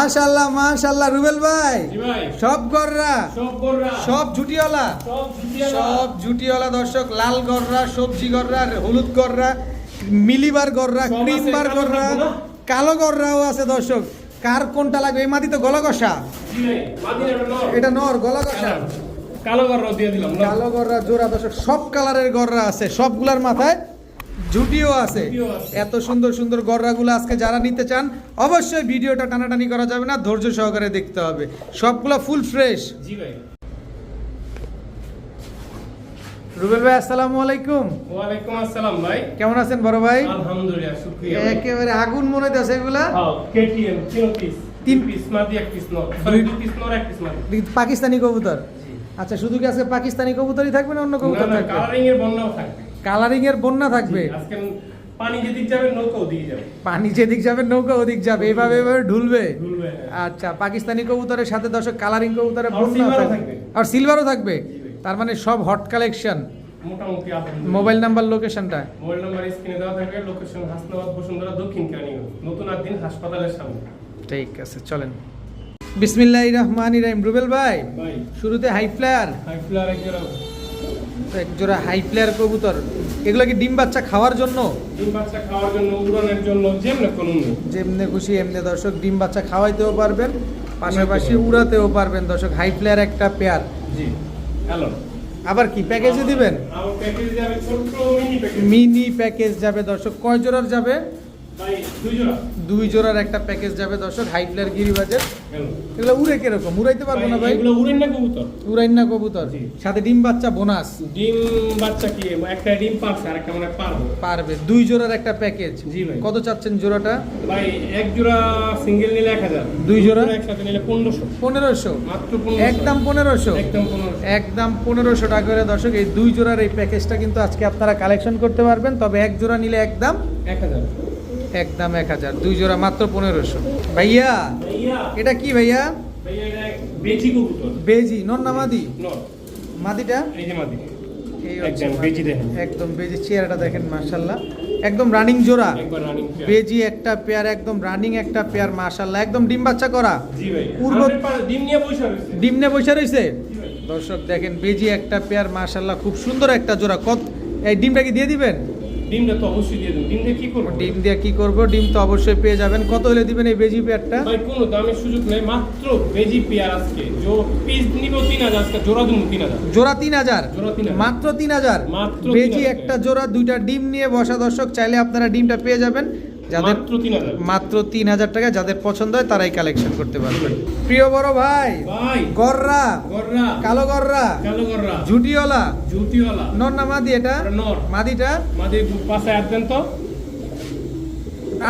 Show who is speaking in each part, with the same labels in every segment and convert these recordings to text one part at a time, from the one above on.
Speaker 1: মাশাআল্লাহ মাশাআল্লাহ রুবেল ভাই, সব গররা সব ঝুটিওয়ালা সব ঝুটিওয়ালা দর্শক, লাল গররা, সবজি গররা, হলুদ গররা, মিলিবার গররা, ক্রিমবার গররা, কালো গররাও আছে দর্শক। কার কোনটা লাগবে? এই মাটি তো গলা কষা, এটা নর গলা কষা,
Speaker 2: কালো গররা দিয়ে দিলাম,
Speaker 1: কালো গররা জোড়া দর্শক, সব কালারের গররা আছে, সবগুলার মাথায় ঝুটিও আছে। এত সুন্দর সুন্দর গররাগুলো আজকে যারা নিতে চান অবশ্যই ভিডিওটা টানাটানি করা যাবে না, ধৈর্য সহকারে দেখতে হবে। সবগুলা ফুল ফ্রেশ।
Speaker 2: জি ভাই।
Speaker 1: রুবেল ভাই আসসালামু আলাইকুম।
Speaker 2: ওয়ালাইকুম আসসালাম ভাই,
Speaker 1: কেমন আছেন বড় ভাই?
Speaker 2: আলহামদুলিল্লাহ, শুকরিয়া।
Speaker 1: একেবারে আগুন মনে হইতাছে এগুলা।
Speaker 2: হ্যাঁ, কেটিএম 3 পিস,
Speaker 1: 3
Speaker 2: পিস মাদি, 1 পিস নর, 2 পিস নর, 1 পিস মাদি।
Speaker 1: পাকিস্তানি কবুতর।
Speaker 2: জি।
Speaker 1: আচ্ছা, শুধু কি আজকে পাকিস্তানি কবুতরই থাকবে না অন্য কবুতর
Speaker 2: না,
Speaker 1: থাকবে?
Speaker 2: কালারিং এর বন্যাও থাকবে।
Speaker 1: কালারিং এর বন্যা থাকবে।
Speaker 2: আজকে পানি যেদিক যাবে নৌকাও দিয়ে যাবে।
Speaker 1: পানি যেদিক যাবে নৌকা ওদিক যাবে, এভাবে এভাবে ঢুলবে।
Speaker 2: ঢুলবে।
Speaker 1: আচ্ছা, পাকিস্তানি কবুতরের সাথে দর্শক কালারিং কবুতরের
Speaker 2: আর
Speaker 1: বন্যা
Speaker 2: সিলভারও
Speaker 1: থাকবে।
Speaker 2: থাকবে।
Speaker 1: আর সিলভারও থাকবে।
Speaker 2: জি ভাই।
Speaker 1: তার মানে সব হট কালেকশন।
Speaker 2: মোটামুটি আলহামদুলিল্লাহ।
Speaker 1: মোবাইল নাম্বার, লোকেশনটা?
Speaker 2: মোবাইল নাম্বার স্ক্রিনে দেওয়া থাকবে, লোকেশন হাসনাবাদ বসুন্ধরা, দক্ষিণ কেরানীগঞ্জ, নতুন আদিন হাসপাতালের সামনে।
Speaker 1: ঠিক আছে, চলেন। বিসমিল্লাহির রহমানির রহিম। রুবেল ভাই,
Speaker 2: ভাই
Speaker 1: শুরুতে হাই ফ্লায়ার,
Speaker 2: হাই ফ্লার
Speaker 1: এক জোড়া হাই ফ্লায়ার কবুতর। এগুলো কি ডিম বাচ্চা খাওয়ার জন্য?
Speaker 2: ডিম বাচ্চা খাওয়ার জন্য, উড়ানের জন্য, যেমন কোনো নেই।
Speaker 1: যেমনে খুশি এমনি দর্শক ডিম বাচ্চা খাওয়াইতেও পারবেন, পাশাপাশি উড়াতেও পারবেন দর্শক। হাই ফ্লায়ার একটা পেয়ার।
Speaker 2: জি, হ্যালো।
Speaker 1: আবার কি প্যাকেজে দিবেন?
Speaker 2: আমার প্যাকেজ যাবে ছোট মিনি প্যাকেজ।
Speaker 1: মিনি প্যাকেজ যাবে দর্শক। কয় জোড়ার যাবে?
Speaker 2: ভাই 2 জোড়া।
Speaker 1: 2 জোড়ার একটা প্যাকেজ যাবে দর্শক। হাই ফ্লায়ার গিরিবাজের।
Speaker 2: হ্যালো।
Speaker 1: এগুলো উড়ে কিরকম? উড়াইতে পারবো না ভাই?
Speaker 2: এগুলো উড়েন না কবুতর।
Speaker 1: উড়াইন না কবুতর,
Speaker 2: জি।
Speaker 1: সাথে ডিম বাচ্চা বোনাস।
Speaker 2: ডিম বাচ্চা কি একটা ডিম পারছে আর একটা মানে পারবো।
Speaker 1: পারবে। 2 জোড়ার একটা প্যাকেজ।
Speaker 2: জি ভাই।
Speaker 1: কত চাচ্ছেন জোড়াটা?
Speaker 2: ভাই এক জোড়া সিঙ্গেল নিলে 1000,
Speaker 1: 2 জোড়া
Speaker 2: একসাথে নিলে 1500।
Speaker 1: 1500।
Speaker 2: মাত্র 1500।
Speaker 1: একদম 1500।
Speaker 2: একদম 1500।
Speaker 1: একদম 1500 টাকা করে দর্শক। এই 2 জোড়ার এই প্যাকেজটা কিন্তু আজকে আপনারা কালেকশন করতে পারবেন। তবে এক জোড়া নিলে একদম
Speaker 2: 1000।
Speaker 1: একদম 1000। 2 জোড়া মাত্র 1500। ভাইয়া
Speaker 2: ভাইয়া,
Speaker 1: এটা কি ভাইয়া?
Speaker 2: ভাইয়া এটা বেজি কবুতর।
Speaker 1: বেজি নর না মাদি?
Speaker 2: নর।
Speaker 1: মাদিটা
Speaker 2: এই যে মাদি।
Speaker 1: এই হচ্ছে
Speaker 2: একদম
Speaker 1: মাদি।
Speaker 2: বেজি দেখেন।
Speaker 1: একদম বেজি, চেহারাটা দেখেন মাশাআল্লাহ, একদম রানিং জোড়া।
Speaker 2: একবার রানিং।
Speaker 1: বেজি একটা পেয়ার, একদম রানিং একটা পেয়ার মাশাআল্লাহ, একদম ডিম বাচ্চা করা।
Speaker 2: জি ভাই।
Speaker 1: পূর্ব
Speaker 2: 100% ডিম নিয়ে বসে রয়েছে।
Speaker 1: ডিম নিয়ে বসে রয়েছে
Speaker 2: জি ভাই।
Speaker 1: দর্শক। দেখেন বেজি একটা পেয়ার মাশাআল্লাহ, খুব সুন্দর একটা জোড়া। কত এই ডিমটা কি দিয়ে দিবেন?
Speaker 2: ডিমটা তো অবশ্যই দিয়ে দেব। ডিম দিয়ে কি করব?
Speaker 1: ডিম দিয়ে কি করব? ডিম তো অবশ্যই পেয়ে যাবেন। কত হলে দিবেন এই বেজি পেয়ারটা?
Speaker 2: ভাই কোনো দামের সুযোগ নেই, মাত্র বেজি পেয়ার আজকে জো পিস নিব 3000, আজকে জোড়া দেব 3000।
Speaker 1: জোড়া 3000।
Speaker 2: জোড়া 3000।
Speaker 1: মাত্র 3000।
Speaker 2: মাত্র
Speaker 1: বেজি
Speaker 2: 3000
Speaker 1: একটা জোড়া, 2টা ডিম নিয়ে বসা দর্শক। চাইলে আপনারা ডিমটা পেয়ে যাবেন। যাদের
Speaker 2: মাত্র 3000।
Speaker 1: মাত্র 3000 টাকা, যাদের পছন্দ হয় তারাই কালেকশন করতে পারবেন। প্রিয় বড় ভাই,
Speaker 2: ভাই
Speaker 1: গররা,
Speaker 2: গররা,
Speaker 1: কালো গররা,
Speaker 2: কালো গররা,
Speaker 1: ঝুটিওয়ালা,
Speaker 2: জুতিওয়ালা।
Speaker 1: নর না মাদি এটা?
Speaker 2: এটা নর।
Speaker 1: মাদিটা
Speaker 2: মাদি পাশে আসবেন তো।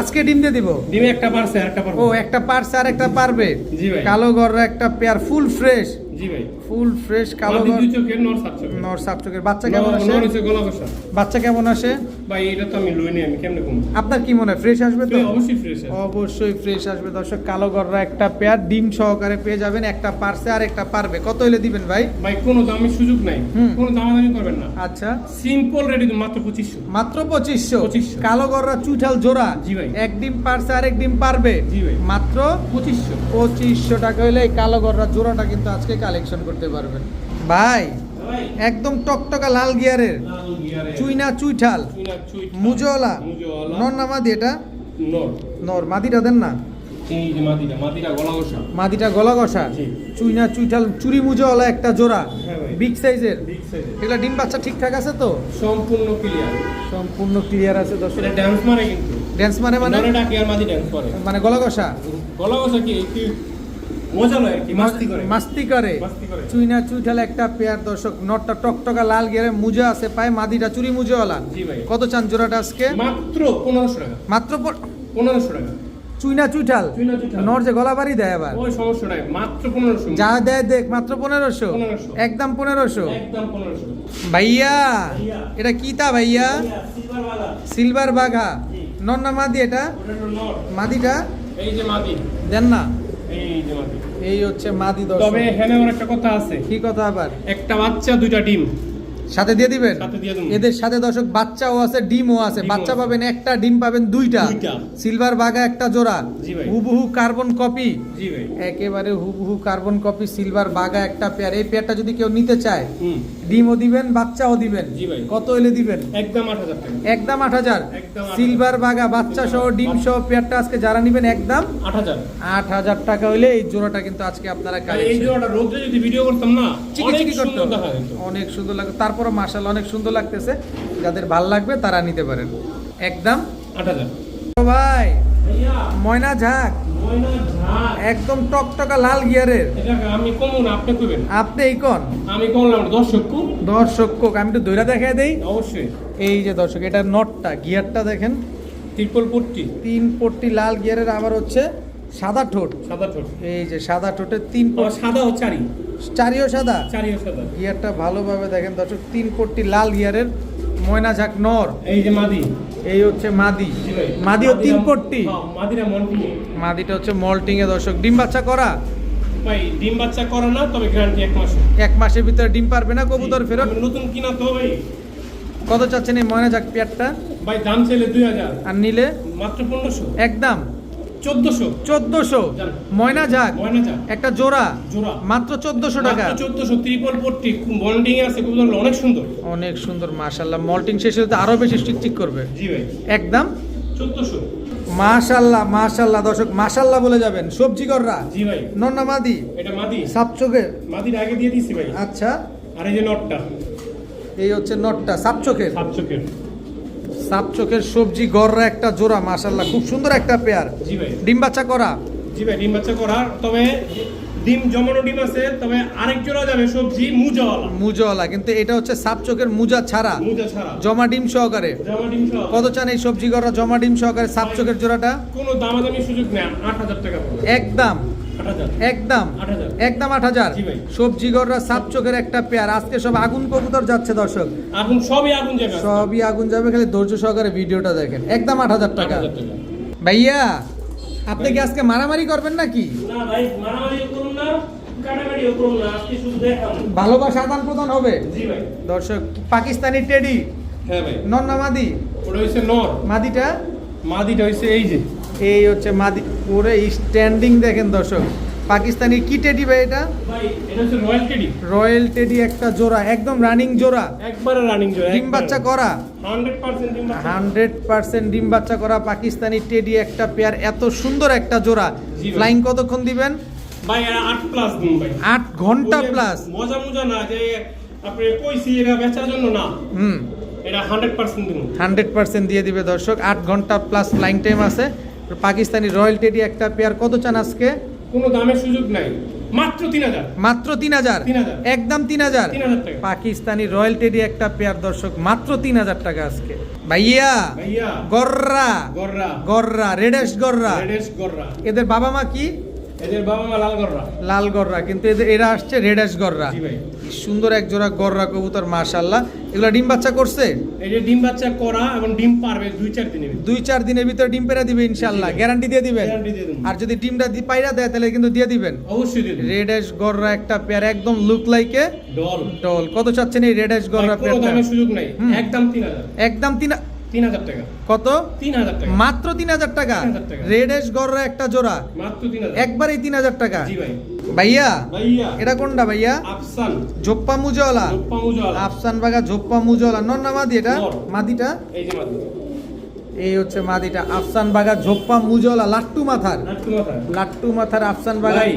Speaker 1: আজকে ডিম দিয়ে দিব।
Speaker 2: ডিমে একটা পারছে আর একটা পারবে।
Speaker 1: ও, একটা পারছে আর একটা পারবে।
Speaker 2: জি ভাই।
Speaker 1: কালো গররা একটা পেয়ার, ফুল ফ্রেশ।
Speaker 2: জি ভাই।
Speaker 1: ফুল ফ্রেশ কালো
Speaker 2: মাদি
Speaker 1: গর,
Speaker 2: দুই চোখের, নর সাত চোখের।
Speaker 1: নর সাপচকের। বাচ্চা কেমন আসে?
Speaker 2: নর হচ্ছে গলা কষা।
Speaker 1: বাচ্চা কেমন আসে?
Speaker 2: ভাই এটা তো আমি লই নি, আমি কেমনে কম?
Speaker 1: আপনার কি মনে হয় ফ্রেশ আসবে তো?
Speaker 2: অবশ্যই ফ্রেশ আছে।
Speaker 1: অবশ্যই ফ্রেশ আসবে দর্শক। কালো গররা একটা পেয়ার, ডিম সহকারে পেয়ে যাবেন। একটা পারছে আর একটা পারবে। কত হলে দিবেন ভাই?
Speaker 2: ভাই কোনো দামের সুযোগ নাই,
Speaker 1: হুম।
Speaker 2: কোনো দামাদামি করবেন না।
Speaker 1: আচ্ছা,
Speaker 2: সিম্পল রেডি তো মাত্র 2500।
Speaker 1: মাত্র 2500।
Speaker 2: 2500
Speaker 1: কালো গররা চুইঠাল জোড়া।
Speaker 2: জি ভাই।
Speaker 1: এক ডিম পারছে আর এক ডিম পারবে।
Speaker 2: জি ভাই।
Speaker 1: মাত্র
Speaker 2: 2500।
Speaker 1: 2500 টাকা হলে এই কালো গররা জোড়াটা কিন্তু আজকে কালেকশন করতে পারবেন ভাই।
Speaker 2: ভাই
Speaker 1: একদম টকটকা লাল গিয়ারের,
Speaker 2: লাল গিয়ারে
Speaker 1: চুইনা চুইঠাল,
Speaker 2: চুইনা চুই
Speaker 1: মুজওয়ালা,
Speaker 2: মুজওয়ালা
Speaker 1: নর না মাদি এটা?
Speaker 2: নর।
Speaker 1: নর। মাদিটা দেন না।
Speaker 2: এই যে মাদিটা গলা কষা।
Speaker 1: মাদিটা গলা কষা,
Speaker 2: জি।
Speaker 1: চুইনা চুইঠাল, চুরি মুজওয়ালা একটা জোড়া,
Speaker 2: হ্যাঁ ভাই।
Speaker 1: বিগ সাইজের।
Speaker 2: বিগ সাইজের।
Speaker 1: এগুলা ডিম বাচ্চা ঠিকঠাক আছে তো?
Speaker 2: সম্পূর্ণ ক্লিয়ার।
Speaker 1: সম্পূর্ণ ক্লিয়ার আছে দর্শক।
Speaker 2: এটা ড্যান্স মারে কিন্তু।
Speaker 1: ড্যান্স মানে
Speaker 2: নরে ডাকি আর মাদি ড্যান্স করে।
Speaker 1: মানে গলা কষা,
Speaker 2: গলা কষা কি একটু মজা লয় আর কি, মাস্তি করে।
Speaker 1: মাস্তি করে।
Speaker 2: মাস্তি করে।
Speaker 1: চুইনা চুইঠাল একটা পেয়ার দর্শক। নটটা টকটকা লাল গিয়ারে, মুজা আছে পায়ে, মাদিটা চুরি মুজওয়ালা।
Speaker 2: জি ভাই।
Speaker 1: কত চান জোড়াটা আজকে?
Speaker 2: মাত্র 1500 টাকা।
Speaker 1: মাত্র
Speaker 2: 1500 টাকা।
Speaker 1: চুইনা চুইঠাল।
Speaker 2: চুইনা চুইঠাল।
Speaker 1: নর যে গলা বাড়ি দেয় আবার।
Speaker 2: ওই সমস্যা নাই, মাত্র 1500।
Speaker 1: যা দেয় দেখ, মাত্র 1500।
Speaker 2: 1500
Speaker 1: একদম 1500।
Speaker 2: একদম 1500।
Speaker 1: ভাইয়া
Speaker 2: ভাইয়া।
Speaker 1: এটা কি তা ভাইয়া?
Speaker 2: সিলভার वाला।
Speaker 1: সিলভার বাঘা।
Speaker 2: জি।
Speaker 1: নর না মাদি এটা?
Speaker 2: ওটা হলো নর।
Speaker 1: মাদিটা
Speaker 2: এই যে মাদি।
Speaker 1: দেন না।
Speaker 2: এই যে মাদি।
Speaker 1: এই হচ্ছে মাদি দর্শক।
Speaker 2: তবে এখানে আমার একটা কথা আছে।
Speaker 1: কি কথা আবার?
Speaker 2: একটা বাচ্চা দুইটা ডিম।
Speaker 1: সাথে দিয়ে দিবেন।
Speaker 2: সাথে দিয়ে দেবো।
Speaker 1: এদের সাথে দর্শক বাচ্চাও আছে, ডিমও আছে।
Speaker 2: ডিমও
Speaker 1: বাচ্চা
Speaker 2: আছে।
Speaker 1: পাবেন একটা, ডিম পাবেন দুইটা। সিলভার বাঘা একটা জোড়া,
Speaker 2: জি ভাই।
Speaker 1: হুবহু কার্বন কপি,
Speaker 2: জি ভাই।
Speaker 1: একেবারে হুবহু কার্বন কপি সিলভার বাঘা একটা পেয়ার। এই পেয়ারটা যদি কেউ নিতে চায়,
Speaker 2: হুম।
Speaker 1: ডিমও দিবেন, বাচ্চাও দিবেন।
Speaker 2: জি ভাই।
Speaker 1: কত হলে দিবেন?
Speaker 2: একদম 8000 টাকা।
Speaker 1: একদম 8000।
Speaker 2: একদম 8000
Speaker 1: সিলভার বাঘা বাচ্চা সহ ডিম সহ পেয়ারটা আজকে যারা নিবেন একদম
Speaker 2: 8000।
Speaker 1: 8000 টাকা হইলে এই জোড়াটা কিন্তু আজকে আপনারা
Speaker 2: আর এই
Speaker 1: কালেকশন
Speaker 2: জোড়াটা রোদে যদি ভিডিও করতাম না,
Speaker 1: চিকি
Speaker 2: অনেক
Speaker 1: চিকি করতে
Speaker 2: সুন্দর
Speaker 1: হবে।
Speaker 2: দেখা যেত।
Speaker 1: অনেক সুন্দর লাগে, তারপরে মাশাআল্লাহ অনেক সুন্দর লাগতেছে। যাদের ভাল লাগবে তারা নিতে পারেন একদম
Speaker 2: 8000।
Speaker 1: ও ভাই
Speaker 2: ভাইয়া,
Speaker 1: ময়না ঝাঁক
Speaker 2: ময়না ঝাড়।
Speaker 1: একদম টকটকা লাল গিয়ারের।
Speaker 2: এটা আমি কমু না, আপনি কইবেন।
Speaker 1: আপনি এই কোন
Speaker 2: আমি কমলাম দর্শক কু।
Speaker 1: দর্শক কোক আমি একটু দইরা দেখাই দেই।
Speaker 2: অবশ্যই।
Speaker 1: এই যে দর্শক, এটা নটটা, গিয়ারটা দেখেন,
Speaker 2: ত্রিপল পট্টি,
Speaker 1: 3 পট্টি লাল গিয়ারের, আবার হচ্ছে সাদা ঠোঁট।
Speaker 2: সাদা ঠোঁট।
Speaker 1: এই যে সাদা ঠোঁটে 3
Speaker 2: আবার
Speaker 1: পট্টি,
Speaker 2: সাদা ও চারি,
Speaker 1: চারিও সাদা।
Speaker 2: চারিও সাদা।
Speaker 1: গিয়ারটা ভালোভাবে দেখেন দর্শক, 3 পট্টি লাল গিয়ারের ময়না ঝাঁক নর।
Speaker 2: এই যে মাদি।
Speaker 1: এই হচ্ছে মাদি।
Speaker 2: জি ভাই।
Speaker 1: মাদিও 3 পট্টি।
Speaker 2: হ্যাঁ, মাদিরা মন্টি।
Speaker 1: মাদিটা হচ্ছে মল্টিং এ দর্শক, ডিম বাচ্চা করা।
Speaker 2: ভাই ডিম বাচ্চা করে না, তবে গ্যারান্টি 1 মাস।
Speaker 1: 1 মাসের ভিতরে ডিম পারবে না, কবুতর ফেরত।
Speaker 2: আমি নতুন কিনা তো ভাই।
Speaker 1: কত চাচ্ছেন এই ময়না ঝাঁক পেয়ারটা?
Speaker 2: ভাই দাম চাইলে 2000,
Speaker 1: আর নিলে
Speaker 2: মাত্র 1500,
Speaker 1: একদম
Speaker 2: 1400।
Speaker 1: 1400
Speaker 2: জান।
Speaker 1: ময়না ঝাঁক
Speaker 2: ময়না ঝাড়
Speaker 1: একটা জোড়া,
Speaker 2: জোড়া
Speaker 1: মাত্র 1400 টাকা।
Speaker 2: মাত্র 1400। ত্রিপল পট্টি, বন্ডিং এ আছে, কবুতর অনেক সুন্দর।
Speaker 1: অনেক সুন্দর মাশাআল্লাহ, মল্টিং শেষে হতে আরো বেশি চিকচিক করবে।
Speaker 2: জি ভাই,
Speaker 1: একদম
Speaker 2: 1400।
Speaker 1: মাশাআল্লাহ মাশাআল্লাহ দর্শক, মাশাআল্লাহ বলে যাবেন। সবজি গররা
Speaker 2: জি ভাই।
Speaker 1: নন্না মাদি,
Speaker 2: এটা মাদি।
Speaker 1: সাপচোখের।
Speaker 2: মাদির আগে দিয়ে দিছি ভাই।
Speaker 1: আচ্ছা,
Speaker 2: আর এই যে নটটা,
Speaker 1: এই হচ্ছে নটটা সাপচোখের।
Speaker 2: সাত চোখের।
Speaker 1: সাপচোখের সবজি গররা একটা জোড়া, মাশাআল্লাহ খুব সুন্দর একটা পেয়ার।
Speaker 2: জি ভাই।
Speaker 1: ডিম বাচ্চা করা।
Speaker 2: জি ভাই, ডিম বাচ্চা করার, তবে ডিম জমানো ডিম আছে, তবে আরেক জোড়া যাবে সবজি মুজাওয়ালা।
Speaker 1: মুজাওয়ালা, কিন্তু এটা হচ্ছে সাপচোখের মুজা ছাড়া,
Speaker 2: মুজা ছাড়া,
Speaker 1: জমা ডিম সহকারে।
Speaker 2: জমা ডিম সহ।
Speaker 1: কত চান এই সবজি গররা জমা ডিম সহকারে সাপচোখের জোড়াটা?
Speaker 2: কোনো দামাদামি সুযোগ নেই, 8000 টাকা পড়বে।
Speaker 1: একদম
Speaker 2: 8000।
Speaker 1: একদম
Speaker 2: 8000।
Speaker 1: একদম 8000।
Speaker 2: জি ভাই।
Speaker 1: সবজি গররা সাপচোখের একটা পেয়ার। আজকে সব আগুন কবুতর যাচ্ছে দর্শক,
Speaker 2: আগুন, সবই আগুন যাবে আজকে।
Speaker 1: সবই আগুন যাবে, খালি ধৈর্য সহকারে ভিডিওটা দেখেন। একদম 8000 টাকা।
Speaker 2: 8000 টাকা।
Speaker 1: ভাইয়া আপনি কি আজকে মারামারি করবেন নাকি?
Speaker 2: না ভাই, মারামারিও করুন না, কাটাকাটিও করুন না, আজকে শুধু দেখাবো।
Speaker 1: ভালোবাসা আদান প্রদান হবে
Speaker 2: জি ভাই।
Speaker 1: দর্শক। পাকিস্তানি টেডি
Speaker 2: হ্যাঁ ভাই।
Speaker 1: নন্না মাদি,
Speaker 2: ওটা হচ্ছে নর,
Speaker 1: মাদিটা
Speaker 2: মাদিটা হচ্ছে এই যে।
Speaker 1: এই হচ্ছে মাদি, পুরো স্ট্যান্ডিং দেখেন দর্শক। পাকিস্তানি কি টেডি ভাই এটা?
Speaker 2: ভাই এটা হচ্ছে রয়্যাল টেডি।
Speaker 1: রয়্যাল টেডি একটা জোড়া, একদম রানিং জোড়া,
Speaker 2: একবারে রানিং জোড়া।
Speaker 1: ডিম বাচ্চা করা,
Speaker 2: 100% ডিম বাচ্চা।
Speaker 1: 100% ডিম বাচ্চা করা পাকিস্তানি টেডি একটা পেয়ার। এত সুন্দর একটা জোড়া।
Speaker 2: জি ভাই।
Speaker 1: ফ্লাইং কতক্ষণ দিবেন?
Speaker 2: ভাই এরা 8+ দিন ভাই।
Speaker 1: 8 ঘন্টা
Speaker 2: ওই যে
Speaker 1: প্লাস।
Speaker 2: মজা মজা না যে আপনি কইছি এটা বেচার জন্য না,
Speaker 1: হুম,
Speaker 2: এটা 100% দিন।
Speaker 1: 100% দিয়ে দিবে দর্শক। 8 ঘন্টা প্লাস ফ্লাইং টাইম আছে। পাকিস্তানি রয়্যাল টেডি একটা পেয়ার। কত চান আজকে?
Speaker 2: কোনো দামের সুযোগ নাই, মাত্র 3000।
Speaker 1: মাত্র 3000।
Speaker 2: 3000
Speaker 1: একদম 3000।
Speaker 2: 3000 টাকা।
Speaker 1: পাকিস্তানি রয়্যাল টেডি একটা পেয়ার দর্শক, মাত্র 3000 টাকা আজকে। ভাইয়া
Speaker 2: ভাইয়া
Speaker 1: গররা,
Speaker 2: গররা,
Speaker 1: গররা রেডেশ গররা,
Speaker 2: রেডেশ গররা।
Speaker 1: এদের বাবা মা কি?
Speaker 2: এদের বাবা মা লাল গররা।
Speaker 1: লাল গররা, কিন্তু এরা আসছে রেডেশ গররা।
Speaker 2: জি ভাই।
Speaker 1: কি সুন্দর এক জোড়া গররা কবুতর মাশাআল্লাহ। এগুলা ডিম বাচ্চা করছে?
Speaker 2: এই যে ডিম বাচ্চা করা এবং ডিম পারবে 2-4 দিনে।
Speaker 1: 2-4 দিনের ভিতরে ডিম পেড়া দিবে ইনশাআল্লাহ,
Speaker 2: জি ভাই।
Speaker 1: গ্যারান্টি দিয়ে দিবেন।
Speaker 2: গ্যারান্টি দিয়ে দেবো।
Speaker 1: আর যদি ডিমটা পাইরা দেয় তাহলে কিন্তু দিয়ে দিবেন।
Speaker 2: অবশ্যই দিয়ে দেবো।
Speaker 1: রেডেশ গররা একটা পেয়ার, একদম লুক লাইকে
Speaker 2: ডল।
Speaker 1: ডল। কত চাচ্ছেন এই রেডেশ গররা
Speaker 2: কোনো
Speaker 1: পেয়ারটা?
Speaker 2: দামের সুযোগ নাই,
Speaker 1: হুম।
Speaker 2: একদম 3000।
Speaker 1: একদম
Speaker 2: 3000 টাকা।
Speaker 1: কত?
Speaker 2: 3000 টাকা।
Speaker 1: মাত্র 3000 টাকা।
Speaker 2: 3000 টাকা।
Speaker 1: রেডেশ গররা একটা জোড়া,
Speaker 2: মাত্র 3000।
Speaker 1: একবারেই 3000 টাকা।
Speaker 2: জি ভাই।
Speaker 1: ভাইয়া
Speaker 2: ভাইয়া
Speaker 1: এটা কোনটা ভাইয়া?
Speaker 2: আফসান,
Speaker 1: ঝোপ্পা মুজওয়ালা,
Speaker 2: রূপা মুজাওয়ালা।
Speaker 1: আফসান বাগা ঝোপ্পা মুজওয়ালা। নর না মাদি এটা?
Speaker 2: নর।
Speaker 1: মাদিটা
Speaker 2: এই যে মাদি।
Speaker 1: এই হচ্ছে মাদিটা, আফসান বাগা ঝোপ্পা মুজওয়ালা, লাট্টু মাথার।
Speaker 2: নাট্টু মাথা।
Speaker 1: লাট্টু মাথার আফসান বাগা।
Speaker 2: ভাই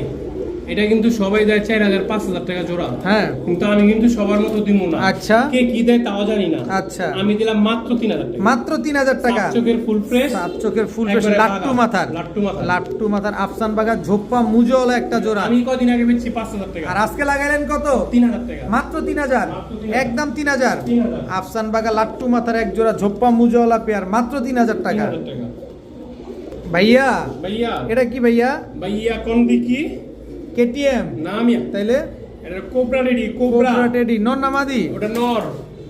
Speaker 2: এটা কিন্তু সবাই দেয় 4000-5000 টাকা জোড়া,
Speaker 1: হ্যাঁ
Speaker 2: কিন্তু আমি কিন্তু সবার মতো দিব না।
Speaker 1: আচ্ছা।
Speaker 2: কে কি দেয় তাও জানি না।
Speaker 1: আচ্ছা,
Speaker 2: আমি দিলাম মাত্র 3000 টাকা।
Speaker 1: মাত্র 3000 টাকা।
Speaker 2: চোখের ফুল ফ্রেশ,
Speaker 1: সাত চোখের ফুল ফ্রেশ,
Speaker 2: একবারে
Speaker 1: লাট্টু
Speaker 2: বাগা।
Speaker 1: মাথার,
Speaker 2: লাট্টু মাথার।
Speaker 1: লাট্টু মাথার আফসান বাগা ঝোপ্পা মুজওয়ালা একটা জোড়া।
Speaker 2: আমি কদিন আগে বেচছি 5000 টাকা।
Speaker 1: আর আজকে লাগাইলেন কত?
Speaker 2: 3000 টাকা।
Speaker 1: মাত্র 3000।
Speaker 2: মাত্র 3000।
Speaker 1: একদম 3000।
Speaker 2: 3000।
Speaker 1: আফসান বাগা লাট্টু মাথার এক জোড়া ঝোপ্পা মুজওয়ালা পেয়ার, মাত্র 3000 টাকা।
Speaker 2: 3000 টাকা।
Speaker 1: ভাইয়া
Speaker 2: ভাইয়া
Speaker 1: এটা কি ভাইয়া?
Speaker 2: ভাইয়া কোন দিকি
Speaker 1: কেটিএম?
Speaker 2: না আমি
Speaker 1: তাইলে
Speaker 2: এটা cobra ready,
Speaker 1: cobra
Speaker 2: cobra.
Speaker 1: Teddy. নর না মাদি?
Speaker 2: ওটা নর।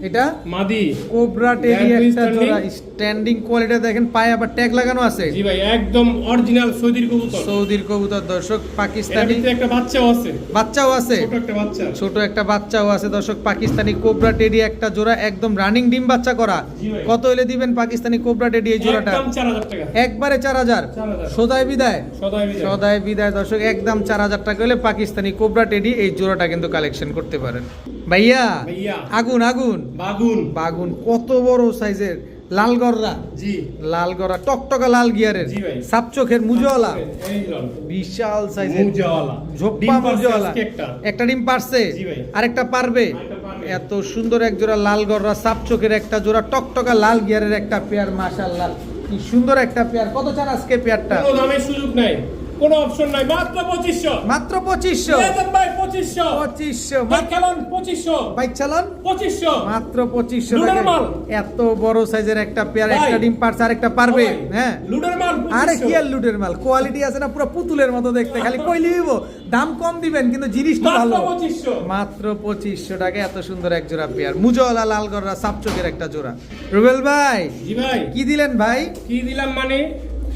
Speaker 1: এটা
Speaker 2: মাদি
Speaker 1: কোবরা টেডি
Speaker 2: That is
Speaker 1: একটা
Speaker 2: standing.
Speaker 1: জোড়া স্ট্যান্ডিং কোয়ালিটি দেখেন, পায়ে আবার ট্যাগ লাগানো আছে।
Speaker 2: জি ভাই একদম অরিজিনাল সৌদির কবুতর।
Speaker 1: সৌদির কবুতর দর্শক,
Speaker 2: এর
Speaker 1: পাকিস্তানি
Speaker 2: ভিতরে একটা বাচ্চাও আছে,
Speaker 1: বাচ্চাও আছে,
Speaker 2: ছোট একটা বাচ্চা।
Speaker 1: ছোট একটা বাচ্চাও আছে দর্শক। পাকিস্তানি কোবরা টেডি একটা জোড়া, একদম রানিং ডিম বাচ্চা করা।
Speaker 2: জি ভাই।
Speaker 1: কত হলে দিবেন পাকিস্তানি কোবরা টেডি এই জোড়াটা?
Speaker 2: একদম 4000 টাকা।
Speaker 1: একবারে 4000।
Speaker 2: 4000
Speaker 1: সদাই বিদায়,
Speaker 2: সদাই বিদায়।
Speaker 1: সদাই বিদায় দর্শক, একদম 4000 টাকা হলে পাকিস্তানি কোবরা টেডি এই জোড়াটা কিন্তু কালেকশন করতে পারেন। ভাইয়া
Speaker 2: ভাইয়া
Speaker 1: আগুন আগুন
Speaker 2: বাগুন।
Speaker 1: বাগুন, কত বড় সাইজের লাল গররা,
Speaker 2: জি
Speaker 1: লাল গররা টকটকা লাল গিয়ারের,
Speaker 2: জি ভাই।
Speaker 1: সাপ চোখের মুজওয়ালা,
Speaker 2: এই লন
Speaker 1: বিশাল সাইজের
Speaker 2: মুজাওয়ালা।
Speaker 1: ঝোপ্পা
Speaker 2: ডিম পারছে
Speaker 1: মুজওয়ালা।
Speaker 2: আজকে একটা।
Speaker 1: একটা ডিম পারছে,
Speaker 2: জি ভাই।
Speaker 1: আরেকটা পারবে।
Speaker 2: আরেকটা পারবে।
Speaker 1: এত সুন্দর এক জোড়া লাল গররা, সাপ চোখের একটা জোড়া, টকটকা লাল গিয়ারের একটা পেয়ার, মাশাআল্লাহ কি সুন্দর একটা পেয়ার। কত চান আজকে পেয়ারটা?
Speaker 2: কোনো দামের সুযোগ নাই, কোনো অপশন নাই, মাত্র 2500।
Speaker 1: মাত্র 2500।
Speaker 2: লেজেন্ড ভাই 2500।
Speaker 1: 2500
Speaker 2: ভাই খেলান 2500।
Speaker 1: বাইক চালান
Speaker 2: 2500।
Speaker 1: মাত্র 2500
Speaker 2: লুডার
Speaker 1: টাকা।
Speaker 2: মাল।
Speaker 1: এত বড় সাইজের একটা পেয়ার,
Speaker 2: ভাই।
Speaker 1: একটা ডিম পারছে, আরেকটা পারবে।
Speaker 2: ভাই,
Speaker 1: হ্যাঁ
Speaker 2: লুডার মাল 2500।
Speaker 1: আরে কি আর লুটের মাল, কোয়ালিটি আছে না, পুরো পুতুলের মতো দেখতে, খালি কইলি হইব দাম কম দিবেন কিন্তু জিনিসটা
Speaker 2: মাত্র
Speaker 1: ভালো।
Speaker 2: 2500।
Speaker 1: মাত্র 2500 টাকা এত সুন্দর এক জোড়া পেয়ার, মুজওয়ালা লাল গররা সাপ চোখের একটা জোড়া। রুবেল ভাই
Speaker 2: জি ভাই
Speaker 1: কি দিলেন ভাই?
Speaker 2: কি দিলাম মানে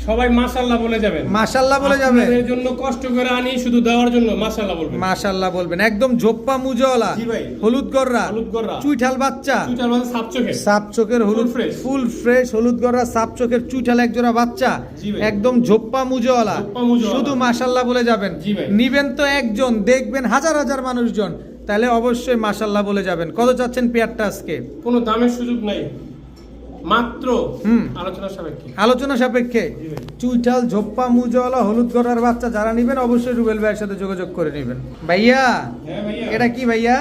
Speaker 2: সবাই মাশাআল্লাহ বলে যাবেন।
Speaker 1: মাশাআল্লাহ বলে যাবে,
Speaker 2: আপনাদের জন্য কষ্ট করে আনি শুধু দেওয়ার জন্য মাশাআল্লাহ বলবেন।
Speaker 1: মাশাআল্লাহ বলবেন। একদম ঝোপ্পা মুজওয়ালা,
Speaker 2: জি ভাই।
Speaker 1: হলুদ গররা,
Speaker 2: হলুদ গররা।
Speaker 1: চুইঠাল বাচ্চা,
Speaker 2: চুটার মাঝে সাপ চোখে।
Speaker 1: সাপ চোখের হলুদ,
Speaker 2: Full fresh।
Speaker 1: ফুল ফ্রেশ হলুদ গররা, সাপ চোখের চুইঠাল এক জোড়া বাচ্চা,
Speaker 2: জি ভাই।
Speaker 1: একদম ঝোপ্পা মুজওয়ালা,
Speaker 2: ঝোপ্পা মুজওয়ালা।
Speaker 1: শুধু মাশাআল্লাহ বলে যাবেন।
Speaker 2: জি ভাই।
Speaker 1: নিবেন তো একজন, দেখবেন হাজার হাজার মানুষজন, তাহলে অবশ্যই মাশাআল্লাহ বলে যাবেন। কত চাচ্ছেন পেয়ারটা আজকে?
Speaker 2: কোনো দামের সুযোগ নাই, মাত্র
Speaker 1: হুম।
Speaker 2: আলোচনা সাপেক্ষে।
Speaker 1: আলোচনা সাপেক্ষে।
Speaker 2: জি ভাই।
Speaker 1: চুইঠাল ঝোপ্পা মুজওয়ালা হলুদ গররার বাচ্চা যারা নিবেন অবশ্যই রুবেল ভাইয়ের সাথে যোগাযোগ করে নেবেন। ভাইয়া
Speaker 2: হ্যাঁ ভাইয়া।
Speaker 1: এটা কি ভাইয়া?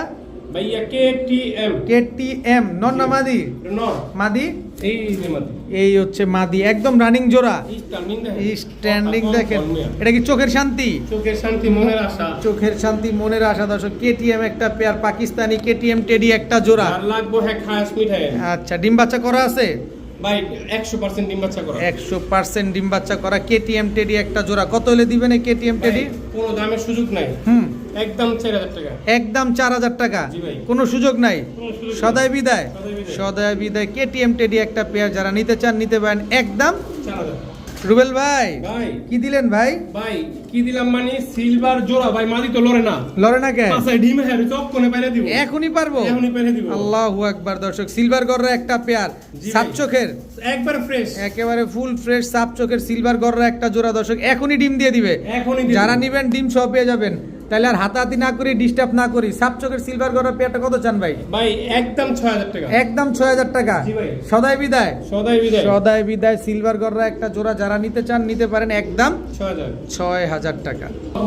Speaker 2: ভাইয়া KTM
Speaker 1: KTM নন না মাদি?
Speaker 2: নর।
Speaker 1: মাদি,
Speaker 2: এই যে মাদি।
Speaker 1: এই হচ্ছে মাদি, একদম রানিং জোড়া,
Speaker 2: এই স্ট্যান্ডিং দেখেন।
Speaker 1: স্ট্যান্ডিং
Speaker 2: কথা
Speaker 1: দেখেন।
Speaker 2: কম মিয়া।
Speaker 1: এটা কি চোখের শান্তি?
Speaker 2: চোখের শান্তি মনের আশা।
Speaker 1: চোখের শান্তি মনের আশা দর্শক। KTM একটা পেয়ার, পাকিস্তানি KTM টেডি একটা জোড়া।
Speaker 2: আর লাগবো হ্যাঁ খাস মিঠাই।
Speaker 1: আচ্ছা ডিম বাচ্চা করা আছে?
Speaker 2: ভাই 100% ডিম বাচ্চা করা।
Speaker 1: 100% ডিম বাচ্চা করা KTM টেডি একটা জোড়া। কত হলে দিবেন এই KTM টেডি?
Speaker 2: ভাই, কোনো দামের সুযোগ নাই,
Speaker 1: হুম,
Speaker 2: একদম 4000 টাকা।
Speaker 1: একদম 4000 টাকা,
Speaker 2: জি ভাই।
Speaker 1: কোনো সুযোগ নাই,
Speaker 2: কোনো সুযোগ নাই।
Speaker 1: সদাই বিদায়,
Speaker 2: সদাই বিদায়।
Speaker 1: সদাই বিদায়। KTM টেডি একটা পেয়ার, যারা নিতে চান নিতে পারেন একদম।
Speaker 2: 4000।
Speaker 1: রুবেল ভাই
Speaker 2: ভাই
Speaker 1: কি দিলেন ভাই?
Speaker 2: ভাই কি দিলাম মানে সিলভার জোড়া। ভাই মাদি তো লড়ে না,
Speaker 1: লড়ে না কে?
Speaker 2: পাশায় ডিম হ্যাঁ চক কোনে বাইরে দিব।
Speaker 1: এখনই পারবো?
Speaker 2: এখনই বাইরে দিব।
Speaker 1: আল্লাহু আকবার দর্শক, সিলভার গররা একটা পেয়ার,
Speaker 2: জি
Speaker 1: সাপ
Speaker 2: ভাই।
Speaker 1: চোখের,
Speaker 2: একবার ফ্রেশ।
Speaker 1: একেবারে ফুল ফ্রেশ সাপ চোখের সিলভার গররা একটা জোড়া দর্শক, এখনই ডিম দিয়ে দিবে।
Speaker 2: এখনই দিব।
Speaker 1: যারা নিবেন ডিম সহ পেয়ে যাবেন। তাহলে আর হাতাহাতি না করি, ডিস্টার্ব না করি, সাপ চোখের সিলভার গররা পেয়ারটা কত চান ভাই?
Speaker 2: ভাই একদম 6000 টাকা।
Speaker 1: একদম 6000 টাকা।
Speaker 2: জি ভাই।
Speaker 1: সদাই বিদায়,
Speaker 2: সদাই বিদায়।
Speaker 1: সদাই বিদায়। সিলভার গররা একটা জোড়া, যারা নিতে চান নিতে পারেন একদম
Speaker 2: 6000।
Speaker 1: 6000 টাকা।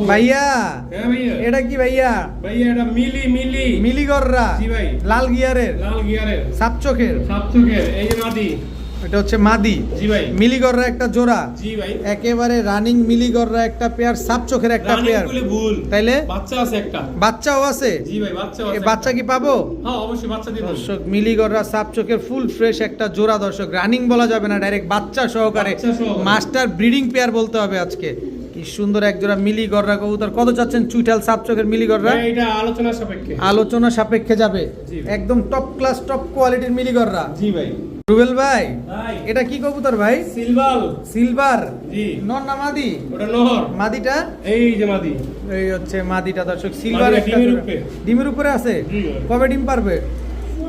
Speaker 1: ভাইয়া
Speaker 2: হ্যাঁ ভাইয়া।
Speaker 1: এটা কি ভাইয়া?
Speaker 2: ভাইয়া এটা মিলি মিলি
Speaker 1: মিলি গররা,
Speaker 2: জি ভাই।
Speaker 1: লাল গিয়ারের,
Speaker 2: লাল গিয়ারের
Speaker 1: সাপ চোখের,
Speaker 2: সাপ চোখের। এই যে মাদি।
Speaker 1: এটা হচ্ছে মাদি।
Speaker 2: জি ভাই।
Speaker 1: মিলি গররা একটা জোড়া,
Speaker 2: জি ভাই।
Speaker 1: একেবারে রানিং মিলি গররা একটা পেয়ার, সাপ চোখের একটা
Speaker 2: রানিং
Speaker 1: পেয়ার।
Speaker 2: বলে ভুল।
Speaker 1: তাইলে
Speaker 2: বাচ্চা আছে একটা।
Speaker 1: বাচ্চাও আছে?
Speaker 2: জি ভাই বাচ্চা
Speaker 1: এ
Speaker 2: আছে।
Speaker 1: বাচ্চা কি পাবো?
Speaker 2: হ্যাঁ অবশ্যই বাচ্চা দিয়ে দেব।
Speaker 1: দর্শক মিলি গররা সাপ চোখের ফুল ফ্রেশ একটা জোড়া দর্শক, রানিং বলা যাবে না, ডাইরেক্ট বাচ্চা সহকারে,
Speaker 2: বাচ্চা সহকারে।
Speaker 1: মাস্টার ব্রিডিং পেয়ার বলতে হবে আজকে। কি সুন্দর এক জোড়া মিলি গররা কবুতর। কত চাচ্ছেন চুইঠাল সাপ চোখের মিলি গররা?
Speaker 2: ভাই এটা আলোচনা সাপেক্ষে।
Speaker 1: আলোচনা সাপেক্ষে যাবে,
Speaker 2: জি ভাই।
Speaker 1: একদম টপ ক্লাস টপ কোয়ালিটির মিলি গররা।
Speaker 2: জি ভাই।
Speaker 1: রুবেল ভাই
Speaker 2: ভাই
Speaker 1: এটা কি কবুতর ভাই?
Speaker 2: সিলভার।
Speaker 1: সিলভার
Speaker 2: জি।
Speaker 1: নর না মাদি?
Speaker 2: ওটা নহর।
Speaker 1: মাদিটা,
Speaker 2: এই যে মাদি।
Speaker 1: এই হচ্ছে মাদিটা দর্শক, সিলভার
Speaker 2: মাদিটা
Speaker 1: একটা
Speaker 2: ডিমের
Speaker 1: জোড়া।
Speaker 2: উপরে।
Speaker 1: ডিমের উপরে আছে?
Speaker 2: জি ভাই।
Speaker 1: কবে ডিম পারবে?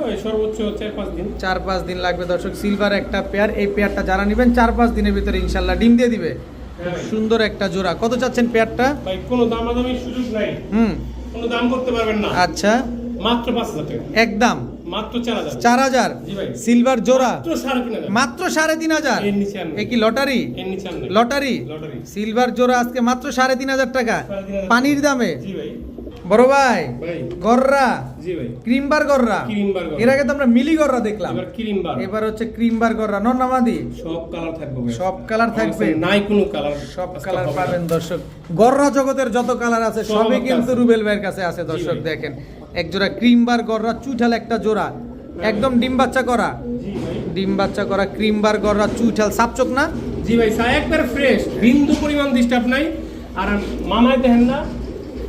Speaker 2: ওই সর্বোচ্চ 4-5 দিন।
Speaker 1: 4-5 দিন লাগবে দর্শক। সিলভার একটা পেয়ার, এই পেয়ারটা যারা নেবেন 4-5 দিনের ভিতরে ইনশাল্লাহ ডিম দিয়ে দিবে।
Speaker 2: হ্যাঁ ভাই।
Speaker 1: সুন্দর একটা জোড়া। কত চাচ্ছেন পেয়ারটা?
Speaker 2: ভাই কোনো দামাদামির সুযোগ নাই,
Speaker 1: হুম,
Speaker 2: কোনো দাম করতে পারবেন না।
Speaker 1: আচ্ছা
Speaker 2: মাত্র 5000 টাকা।
Speaker 1: একদম
Speaker 2: মাত্র 4000।
Speaker 1: 4000।
Speaker 2: জি ভাই।
Speaker 1: সিলভার জোড়া
Speaker 2: মাত্র 3500।
Speaker 1: মাত্র 3500।
Speaker 2: এর নিচে আর নেই।
Speaker 1: এ কি লটারি?
Speaker 2: এর নিচে আর নেই।
Speaker 1: লটারি?
Speaker 2: লটারি।
Speaker 1: সিলভার জোড়া আজকে মাত্র 3500 টাকা,
Speaker 2: 3500
Speaker 1: পানির দামে।
Speaker 2: জি ভাই।
Speaker 1: বড় ভাই
Speaker 2: ভাই
Speaker 1: গররা,
Speaker 2: জি ভাই।
Speaker 1: ক্রিমবার গররা,
Speaker 2: ক্রিম বার্গার।
Speaker 1: এর আগে তো আমরা মিলি গররা দেখলাম,
Speaker 2: এবার ক্রিম বার।
Speaker 1: এবার হচ্ছে ক্রিমবার গররা। নর না মাদি?
Speaker 2: সব কালার থাকবে ভাই।
Speaker 1: সব কালার থাকবে,
Speaker 2: নাই কোনো কালার।
Speaker 1: সব কালার পাবেন দর্শক। গররা জগতের যত কালার আছে
Speaker 2: সব
Speaker 1: সবই
Speaker 2: আছে।
Speaker 1: কিন্তু রুবেল ভাইয়ের কাছে আছে দর্শক।
Speaker 2: ভাই।
Speaker 1: দেখেন এক জোড়া ক্রিমবার গররা, চুইঠাল একটা জোড়া, একদম ডিম বাচ্চা করা,
Speaker 2: জি ভাই।
Speaker 1: ডিম বাচ্চা করা ক্রিমবার গররা চুইঠাল সাপচোক না?
Speaker 2: জি ভাই সা একবার ফ্রেশ, বিন্দু পরিমাণ ডিস্টার্ব নাই। আর মামাই দেখেন না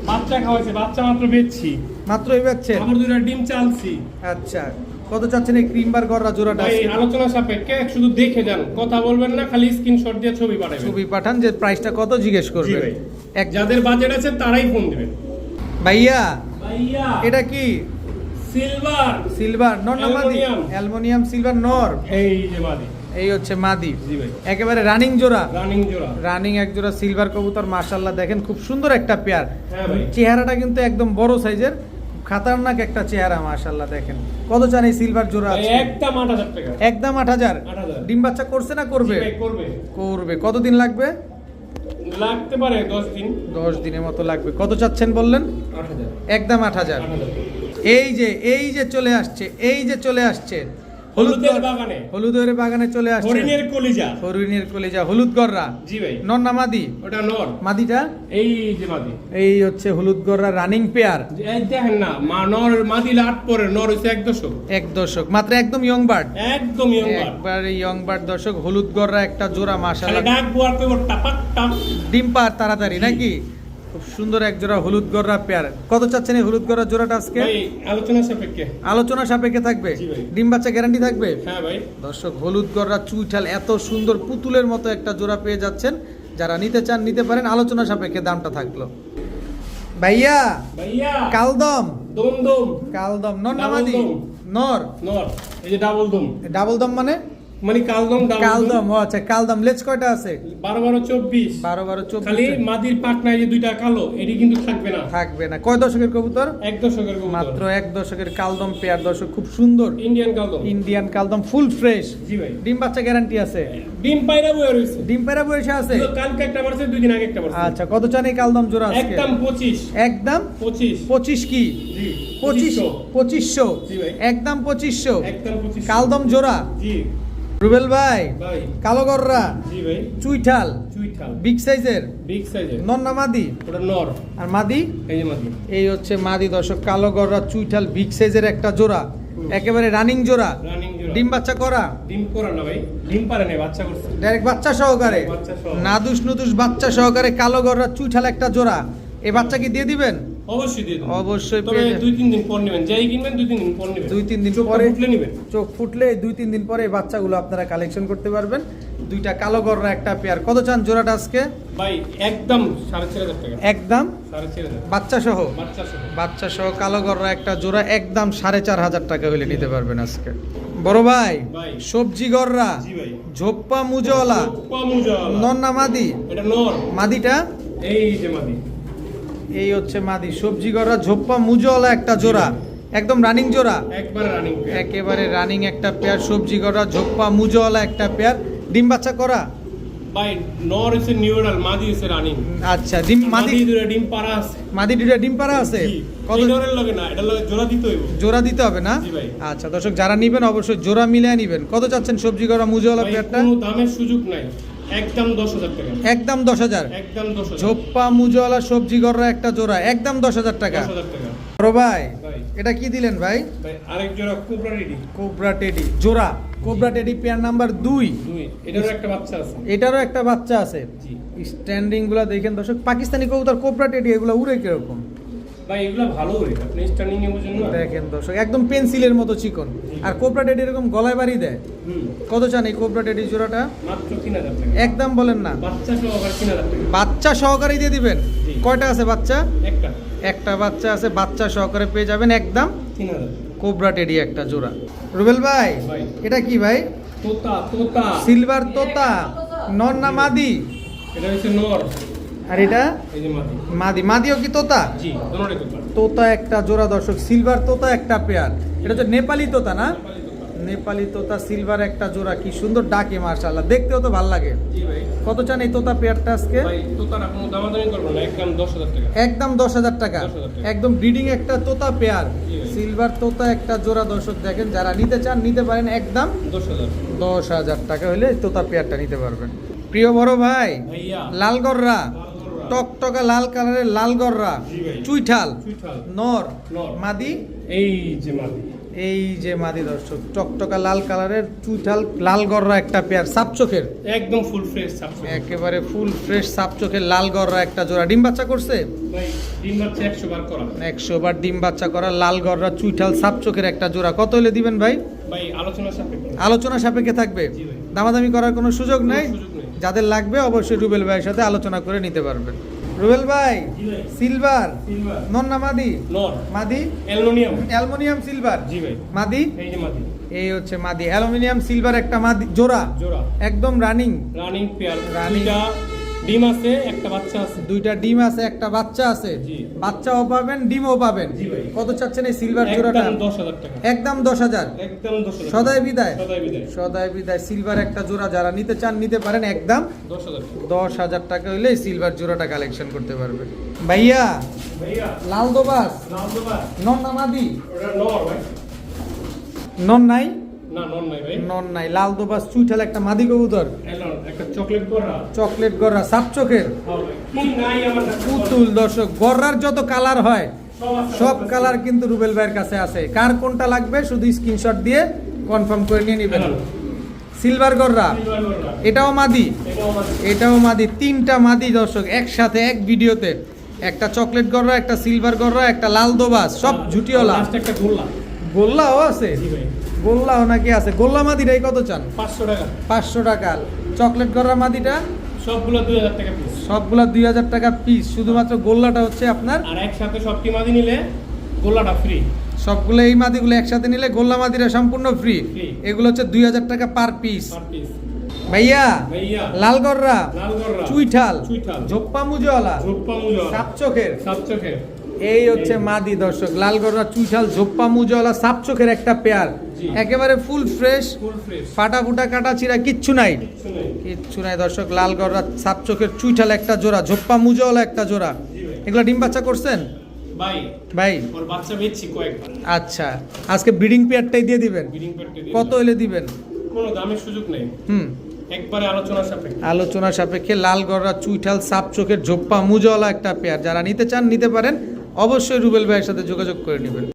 Speaker 2: বাচ্চা খাওয়াইছে, বাচ্চা মাত্র বেচছি,
Speaker 1: মাত্র এই বাচ্চা।
Speaker 2: আবার দুইটা ডিম চালছি।
Speaker 1: আচ্ছা কত চাচ্ছেন এই ক্রিমবার গররা জোড়াটা
Speaker 2: ভাই
Speaker 1: আজকে?
Speaker 2: আলোচনা সাপেক্ষে শুধু দেখে যান, কথা বলবেন না, খালি স্ক্রিনশট দিয়ে ছবি পাঠাবেন।
Speaker 1: ছবি পাঠান যে প্রাইসটা কত জিজ্ঞেস
Speaker 2: জি
Speaker 1: করবেন।
Speaker 2: ভাই,
Speaker 1: এক
Speaker 2: যাদের বাজেট আছে তারাই ফোন দিবেন।
Speaker 1: ভাইয়া
Speaker 2: ভাইয়া
Speaker 1: এটা কি
Speaker 2: সিলভার,
Speaker 1: সিলভার নর না মাদি?
Speaker 2: অ্যালুমিনিয়াম।
Speaker 1: অ্যালুমিনিয়াম সিলভার নর।
Speaker 2: এই যে মাদি।
Speaker 1: এই হচ্ছে মাদি,
Speaker 2: জি ভাই,
Speaker 1: একেবারে রানিং জোড়া।
Speaker 2: রানিং জোড়া।
Speaker 1: রানিং এক জোড়া সিলভার কবুতর, মাশাআল্লাহ দেখেন খুব সুন্দর একটা পেয়ার।
Speaker 2: হ্যাঁ ভাই।
Speaker 1: চেহারাটা কিন্তু একদম বড় সাইজের, খাতারনাক একটা চেহারা, মাশাআল্লাহ দেখেন। কত চান এই সিলভার জোড়া
Speaker 2: ভাই
Speaker 1: আছে?
Speaker 2: একদম 8000 টাকা।
Speaker 1: একদম 8000।
Speaker 2: 8000।
Speaker 1: ডিম বাচ্চা করছে না করবে?
Speaker 2: জি ভাই, করবে।
Speaker 1: করবে। কতদিন লাগবে?
Speaker 2: লাগতে পারে 10 দিন।
Speaker 1: 10 দিনের মতো লাগবে। কত চাচ্ছেন বললেন?
Speaker 2: 8000।
Speaker 1: একদম 8000।
Speaker 2: 8000।
Speaker 1: এই যে চলে আসছে, এই যে চলে আসছে
Speaker 2: হলুদের বাগানে,
Speaker 1: হলুদের বাগানে চলে আসছে
Speaker 2: হরিণের কলিজা।
Speaker 1: হরিণের কলিজা, হলুদ গররা।
Speaker 2: জি ভাই,
Speaker 1: নর না মাদি?
Speaker 2: ওটা নর।
Speaker 1: মাদিটা
Speaker 2: এই যে মাদি।
Speaker 1: এই হচ্ছে হলুদ গররা রানিং পেয়ার।
Speaker 2: এই দেখেন না, নর মাদি লাট পরে, নর হইছে 1 দশক।
Speaker 1: এক দশক মাত্র, একদম ইয়ং বার্ড,
Speaker 2: একদম ইয়ং বার্ড।
Speaker 1: একবারে ইয়ং বার্ড দর্শক। হলুদ গররা একটা জোড়া,
Speaker 2: খালি
Speaker 1: মাশাআল্লাহ
Speaker 2: ডাক বুয়ার কইব টাপাক টাপ।
Speaker 1: ডিম পার তাড়াতাড়ি
Speaker 2: জি।
Speaker 1: নাকি? খুব সুন্দর এক জোড়া হলুদ গররা পেয়ার। কত চাচ্ছেন এই হলুদ গররা জোড়াটা আজকে?
Speaker 2: ভাই আলোচনা সাপেক্ষে।
Speaker 1: আলোচনা সাপেক্ষে থাকবে।
Speaker 2: জি ভাই।
Speaker 1: ডিম বাচ্চা গ্যারান্টি থাকবে?
Speaker 2: হ্যাঁ ভাই।
Speaker 1: দর্শক হলুদ গররা চুইঠাল এত সুন্দর পুতুলের মতো একটা জোড়া পেয়ে যাচ্ছেন। যারা নিতে চান নিতে পারেন, আলোচনা সাপেক্ষে দামটা থাকলো। ভাইয়া
Speaker 2: ভাইয়া
Speaker 1: কালদম,
Speaker 2: দমদম।
Speaker 1: কালদম নর না
Speaker 2: Double
Speaker 1: মাদি?
Speaker 2: দম।
Speaker 1: নর।
Speaker 2: নর। এই যে ডাবল দম।
Speaker 1: ডাবল দম মানে?
Speaker 2: মানে কালদম ডাবল
Speaker 1: কালদম, ও আচ্ছা কালদম। লেজ কয়টা আছে?
Speaker 2: 12 12 24।
Speaker 1: 12 12 24
Speaker 2: খালি মাদির পাকনায় যে দুইটা কালো, এটি কিন্তু থাকবে না।
Speaker 1: থাকবে না। কয় দশকের কবুতর?
Speaker 2: 1 দশকের কবুতর।
Speaker 1: মাত্র 1 দশকের কালদম পেয়ার দর্শক, খুব সুন্দর
Speaker 2: ইন্ডিয়ান কালদম।
Speaker 1: ইন্ডিয়ান কালদম, ফুল ফ্রেশ।
Speaker 2: জি ভাই।
Speaker 1: ডিম বাচ্চা গ্যারান্টি আছে?
Speaker 2: ডিম পায়রা বয়ে রইছে।
Speaker 1: ডিম পেরা বসে আছে?
Speaker 2: কালকে একটা বারছে, 2 দিন আগে একটা বারছে।
Speaker 1: আচ্ছা কত চান এই কালদম জোড়া আজকে?
Speaker 2: একদম 25।
Speaker 1: একদম
Speaker 2: 25।
Speaker 1: 25 কি?
Speaker 2: জি।
Speaker 1: 2500।
Speaker 2: জি ভাই।
Speaker 1: একদম 2500
Speaker 2: একদম 25।
Speaker 1: কালদম জোড়া।
Speaker 2: জি
Speaker 1: রুবেল ভাই
Speaker 2: ভাই।
Speaker 1: কালো গররা
Speaker 2: জি ভাই।
Speaker 1: চুইঠাল
Speaker 2: চুইঠাল।
Speaker 1: বিগ সাইজের,
Speaker 2: বিগ সাইজের।
Speaker 1: নর না মাদি?
Speaker 2: ওটা নর।
Speaker 1: আর মাদি?
Speaker 2: এই যে মাদি।
Speaker 1: এই হচ্ছে মাদি দর্শক, কালো গররা চুইঠাল বিগ সাইজের একটা জোড়া, একেবারে রানিং জোড়া।
Speaker 2: রানিং জোড়া।
Speaker 1: ডিম বাচ্চা করা?
Speaker 2: ডিম করা না ভাই, ডিম পারে না, বাচ্চা করছে।
Speaker 1: ডাইরেক্ট বাচ্চা সহকারে?
Speaker 2: বাচ্চা সহ।
Speaker 1: নাদুস নুদুস বাচ্চা সহকারে কালো গররা চুইঠাল একটা জোড়া। এই বাচ্চা কি দিয়ে দিবেন?
Speaker 2: অবশ্যই দিয়ে দেব।
Speaker 1: অবশ্যই
Speaker 2: তবে
Speaker 1: পেয়ে যাবেন।
Speaker 2: 2-3 দিন পর নেবেন, যাই কিনবেন 2-3 দিন পর নেবেন।
Speaker 1: 2-3 দিন
Speaker 2: চোখটা
Speaker 1: পরে
Speaker 2: ফুটলে নেবেন।
Speaker 1: চোখ ফুটলে 2-3 দিন পরে এই বাচ্চাগুলো আপনারা কালেকশন করতে পারবেন। দুইটা কালো গররা একটা পেয়ার। কত চান জোড়াটা আজকে?
Speaker 2: ভাই একদম 4,500 টাকা।
Speaker 1: একদম
Speaker 2: 4,500।
Speaker 1: বাচ্চা সহ?
Speaker 2: বাচ্চা সহ।
Speaker 1: বাচ্চা সহ কালো গররা একটা জোড়া একদম 4,500 টাকা হলে নিতে পারবেন আজকে। বড় ভাই
Speaker 2: ভাই।
Speaker 1: সবজি গররা
Speaker 2: জি ভাই।
Speaker 1: ঝোপ্পা মুজওয়ালা,
Speaker 2: মুজাওয়ালা।
Speaker 1: নর না মাদি?
Speaker 2: এটা নর।
Speaker 1: মাদিটা?
Speaker 2: এই যে মাদি।
Speaker 1: এই হচ্ছে মাদি, সবজি গররা ঝোপ্পা মুজওয়ালা একটা জোড়া, একদম রানিং জোড়া,
Speaker 2: একবার রানিং।
Speaker 1: একেবারে রানিং একটা পেয়ার। সবজি গররা ঝোপ্পা মুজওয়ালা একটা পেয়ার। ডিম বাচ্চা করা?
Speaker 2: ভাই নর হইছে নিউরাল, মাদি হইছে রানিং।
Speaker 1: আচ্ছা ডিম মাদি?
Speaker 2: মাদি দুটো ডিম পাড়া আছে।
Speaker 1: মাদি দুটা ডিম পাড়া আছে?
Speaker 2: জি।
Speaker 1: কত
Speaker 2: এই নরের লগে না, এটা লগে জোড়া দিতে হইব।
Speaker 1: জোড়া দিতে হবে না?
Speaker 2: জি ভাই।
Speaker 1: আচ্ছা দর্শক যারা নিবেন অবশ্যই জোড়া মিলিয়ে নিবেন। কত চাচ্ছেন সবজি গররা মুজওয়ালা
Speaker 2: ভাই
Speaker 1: পেয়ারটা?
Speaker 2: কোনো দামের সুযোগ নাই, একদম 10,000 টাকা।
Speaker 1: একদম 10,000।
Speaker 2: একদম 10,000।
Speaker 1: ঝোপ্পা মুজওয়ালা সবজি গররা একটা জোড়া একদম 10,000 টাকা।
Speaker 2: 10,000 টাকা।
Speaker 1: বড় ভাই
Speaker 2: ভাই।
Speaker 1: এটা কি দিলেন ভাই?
Speaker 2: ভাই আরেক জোড়া কোবরা রেডি।
Speaker 1: কোবরা টেডি জোড়া, কোবরা টেডি পেয়ার নাম্বার 2।
Speaker 2: 2। এটারও একটা বাচ্চা আছে।
Speaker 1: এটারও একটা বাচ্চা আছে।
Speaker 2: জি।
Speaker 1: স্ট্যান্ডিং গুলা দেখেন দর্শক, পাকিস্তানি কবুতর কোবরা টেডি এগুলা উড়ে কিরকম
Speaker 2: ভাই এগুলা ভালো রে, আপনি স্টার্নিং এর জন্য
Speaker 1: দেখেন দর্শক, একদম পেন্সিলের মতো চিকন। আর কোবরা টেডি এরকম গলায় বাড়ি দেয়। কত চান এই কোবরা টেডি জোড়াটা?
Speaker 2: মাত্র 3,000 টাকা।
Speaker 1: একদম বলেন না,
Speaker 2: বাচ্চা সহ আবার 3,000 টাকা।
Speaker 1: বাচ্চা সহকারে দিয়ে দিবেন?
Speaker 2: জি।
Speaker 1: কয়টা আছে বাচ্চা?
Speaker 2: একটা।
Speaker 1: একটা বাচ্চা আছে, বাচ্চা সহকারে পেয়ে যাবেন একদম
Speaker 2: 3,000।
Speaker 1: কোবরা টেডি একটা জোড়া। রুবেল ভাই
Speaker 2: ভাই।
Speaker 1: এটা কি ভাই?
Speaker 2: তোতা তোতা।
Speaker 1: সিলভার তোতা, নর না মাদি?
Speaker 2: এটা হচ্ছে নর।
Speaker 1: আর এটা
Speaker 2: এই যে মাদি।
Speaker 1: মাদি। মাদিও কি তোতা?
Speaker 2: জি, দুটোই তোতা।
Speaker 1: তোতা একটা জোড়া দর্শক, সিলভার তোতা একটা পেয়ার। এটা হচ্ছে নেপালি তোতা না? নেপালি তোতা সিলভার একটা জোড়া, কি সুন্দর ডাকে মাশাআল্লাহ, দেখতেও তো ভালো লাগে।
Speaker 2: জি ভাই।
Speaker 1: কত চান এই তোতা পেয়ারটা আজকে?
Speaker 2: ভাই তোতার কোনো দামাদামি করব না, একদম 10,000 টাকা।
Speaker 1: একদম 10,000 টাকা।
Speaker 2: 10,000 টাকা।
Speaker 1: একদম ব্রিডিং একটা তোতা পেয়ার,
Speaker 2: জি ভাই।
Speaker 1: সিলভার তোতা একটা জোড়া দর্শক দেখেন, যারা নিতে চান নিতে পারেন একদম
Speaker 2: 10,000।
Speaker 1: 10,000 টাকা হলে তোতা পেয়ারটা নিতে পারবেন। প্রিয় বড় ভাই
Speaker 2: ভাইয়া।
Speaker 1: লাল গররা,
Speaker 2: লালগোরা।
Speaker 1: টকটকা লাল কালারের লাল গররা
Speaker 2: জি ভাই।
Speaker 1: চুইঠাল,
Speaker 2: চুইঠাল।
Speaker 1: নর
Speaker 2: নর।
Speaker 1: মাদি?
Speaker 2: এই যে মাদি।
Speaker 1: এই যে মাদি দর্শক, টকটকা লাল কালারের চুইঠাল লাল গররা একটা পেয়ার, সাপ চোখের,
Speaker 2: একদম ফুল ফ্রেশ সাপচোক।
Speaker 1: একেবারে ফুল ফ্রেশ সাপ চোখের লাল গররা একটা জোড়া। ডিম বাচ্চা করছে?
Speaker 2: ভাই ডিম বাচ্চা 100 বার করা।
Speaker 1: 100 বার ডিম বাচ্চা করা লাল গররা চুইঠাল সাপ চোখের একটা জোড়া। কত হলে দিবেন ভাই?
Speaker 2: ভাই আলোচনা সাপেক্ষে।
Speaker 1: আলোচনা সাপেক্ষে থাকবে,
Speaker 2: জি ভাই।
Speaker 1: দামাদামি করার কোনো সুযোগ নেই।
Speaker 2: কোনো সুযোগ নেই।
Speaker 1: যাদের লাগবে অবশ্যই রুবেল ভাইয়ের সাথে আলোচনা করে নিতে পারবেন। রুবেল ভাই,
Speaker 2: জি ভাই।
Speaker 1: সিলভার
Speaker 2: সিলভার
Speaker 1: নন না মাদি?
Speaker 2: নর
Speaker 1: মাদি
Speaker 2: অ্যালুমিনিয়াম।
Speaker 1: Aluminium silver.
Speaker 2: জি ভাই।
Speaker 1: মাদি?
Speaker 2: এই যে মাদি।
Speaker 1: এই হচ্ছে মাদি অ্যালুমিনিয়াম সিলভার একটা মাদি জোড়া,
Speaker 2: জোড়া
Speaker 1: একদম রানিং।
Speaker 2: Running pair.
Speaker 1: Running।
Speaker 2: দুইটা ডিম আছে, একটা বাচ্চা আছে।
Speaker 1: দুইটা ডিম আছে, একটা বাচ্চা আছে।
Speaker 2: জি।
Speaker 1: বাচ্চাও পাবেন, ডিমও পাবেন।
Speaker 2: জি ভাই।
Speaker 1: কত চাচ্ছেন এই সিলভার জোড়াটা?
Speaker 2: একদম 10,000 টাকা।
Speaker 1: একদম 10,000।
Speaker 2: একদম 10,000।
Speaker 1: সদাই বিদায়।
Speaker 2: সদাই বিদায়।
Speaker 1: সদাই বিদায়। সিলভার একটা জোড়া যারা নিতে চান নিতে পারেন, একদম
Speaker 2: 10,000 টাকা।
Speaker 1: 10,000 টাকা হইলে সিলভার জোড়াটা কালেকশন করতে পারবে। ভাইয়া
Speaker 2: ভাইয়া
Speaker 1: লাল দোবাস
Speaker 2: নাম তো ভাই।
Speaker 1: নন না মাদি?
Speaker 2: ওটা নর ভাই।
Speaker 1: নন নাই?
Speaker 2: না নর নাই ভাই।
Speaker 1: নন নাই। লাল দোবাস চুইঠাল একটা মাদি কবুতর,
Speaker 2: এলন একটা চকলেট করা।
Speaker 1: চকলেট গররা সাপ চোখের
Speaker 2: হ্যাঁ ভাই। কি নাই আমার কাছে?
Speaker 1: পুতুল। দর্শক, গররার যত কালার হয়
Speaker 2: সব আছে
Speaker 1: সব
Speaker 2: আমার কাছে।
Speaker 1: কালার কিন্তু রুবেল ভাইয়ের কাছে আছে। কার কোনটা লাগবে শুধু স্ক্রিনশট দিয়ে কনফার্ম করে নিয়ে নেবেন।
Speaker 2: এলন।
Speaker 1: সিলভার গররা,
Speaker 2: সিলভার করা।
Speaker 1: এটাও মাদি,
Speaker 2: এটাও আমাদের।
Speaker 1: এটাও মাদি। তিনটা মাদি দর্শক একসাথে এক ভিডিওতে। একটা চকলেট গররা, একটা সিলভার গররা, একটা লাল দোবাস, সব ঝুটিওয়ালা।
Speaker 2: লাস্ট একটা গোল্লা।
Speaker 1: গোল্লাও আছে?
Speaker 2: জি ভাই।
Speaker 1: গোল্লাও নাকি আছে? গোল্লা মাদিটাই কত চান?
Speaker 2: 500 টাকা।
Speaker 1: 500 টাকা। চকলেট গররা মাদিটা
Speaker 2: সবগুলো 2000 টাকা পিস।
Speaker 1: সবগুলা 2000 টাকা পিস। শুধুমাত্র গোল্লাটা হচ্ছে আপনার,
Speaker 2: আর একসাথে সবটি মাদি নিলে গোল্লাটা ফ্রি।
Speaker 1: সবগুলো এই মাদিগুলো একসাথে নিলে গোল্লা মাদিরা সম্পূর্ণ ফ্রি।
Speaker 2: Free।
Speaker 1: এগুলো হচ্ছে 2000 টাকা পার পিস।
Speaker 2: Per piece.
Speaker 1: ভাইয়া
Speaker 2: ভাইয়া
Speaker 1: লাল গররা
Speaker 2: লাল গররা।
Speaker 1: চুইঠাল
Speaker 2: চুইঠাল।
Speaker 1: ঝোপ্পা মুজওয়ালা
Speaker 2: রূপা মুজো।
Speaker 1: সাপ চোখের,
Speaker 2: সাপ চোখের।
Speaker 1: এই হচ্ছে মাদি দর্শক। লাল গররা চুইঠাল ঝোপ্পা মুজওয়ালা সাপ চোখের একটা পেয়ার,
Speaker 2: জি।
Speaker 1: একেবারে ফুল ফ্রেশ,
Speaker 2: ফুল ফ্রেশ।
Speaker 1: ফাটা ফুটা কাটা চিরা কিচ্ছু নাই,
Speaker 2: শুনে।
Speaker 1: কিচ্ছু নাই দর্শক। লাল গররা সাপ চোখের চুইঠাল একটা জোড়া, ঝোপ্পা মুজওয়ালা একটা জোড়া।
Speaker 2: জি ভাই।
Speaker 1: এগুলো ডিম বাচ্চা করছেন
Speaker 2: ভাই
Speaker 1: ভাই?
Speaker 2: ওর বাচ্চা বেচছি কয়েকবার।
Speaker 1: আচ্ছা, আজকে ব্রিডিং পেয়ারটাই দিয়ে দিবেন।
Speaker 2: বিডিং পেটে দিয়ে।
Speaker 1: কত হলে দিবেন?
Speaker 2: কোনো দামের সুযোগ নেই।
Speaker 1: হুম,
Speaker 2: একবারে আলোচনা সাপেক্ষে।
Speaker 1: আলোচনা সাপেক্ষে। লাল গররা চুইঠাল সাপ চোখের ঝোপ্পা মুজওয়ালা একটা পেয়ার, যারা নিতে চান নিতে পারেন। অবশ্যই রুবেল ভাইয়ের সাথে যোগাযোগ করে নেবেন।